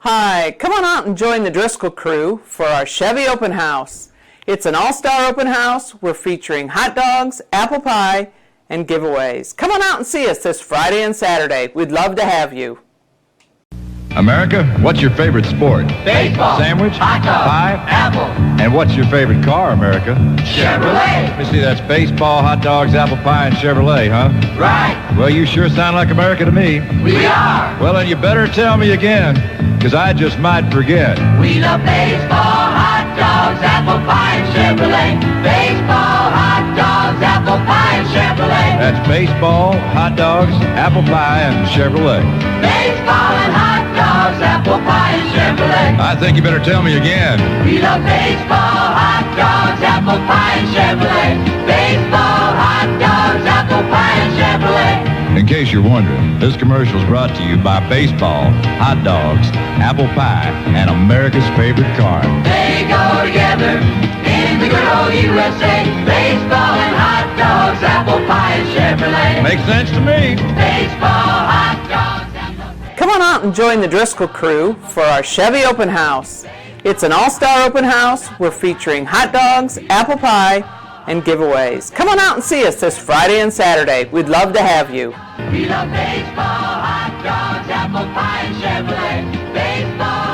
Hi, come on out and join the Driscoll crew for our Chevy open house. It's an all-star open house. We're featuring hot dogs, apple pie, and giveaways. Come on out and see us this Friday and Saturday. We'd love to have you. America, what's your favorite sport? Baseball. Sandwich? Hot dog. Pie? Apple. And what's your favorite car, America? Chevrolet. Let me see, that's baseball, hot dogs, apple pie, and Chevrolet, huh? Right. Well, you sure sound like America to me. We are. Well, then you better tell me again, because I just might forget. We love baseball, hot dogs, apple pie, and Chevrolet. Baseball, hot dogs, apple pie, and Chevrolet. That's baseball, hot dogs, apple pie, and Chevrolet. Baseball and hot dogs, apple pie, and Chevrolet. I think you better tell me again. We love baseball, hot dogs, apple pie, and Chevrolet. Baseball, hot dogs, apple pie, and Chevrolet. In case you're wondering, this commercial is brought to you by baseball, hot dogs, apple pie, and America's favorite car. They go together in the good old USA. Baseball and hot dogs, apple pie, and Chevrolet. Makes sense to me. Baseball, hot dogs, apple pie. Come on out and join the Driscoll crew for our Chevy open house. It's an all-star open house. We're featuring hot dogs, apple pie, and giveaways. Come on out and see us this Friday and Saturday. We'd love to have you. We love baseball, hot dogs, apple pie, and Chevrolet. Baseball.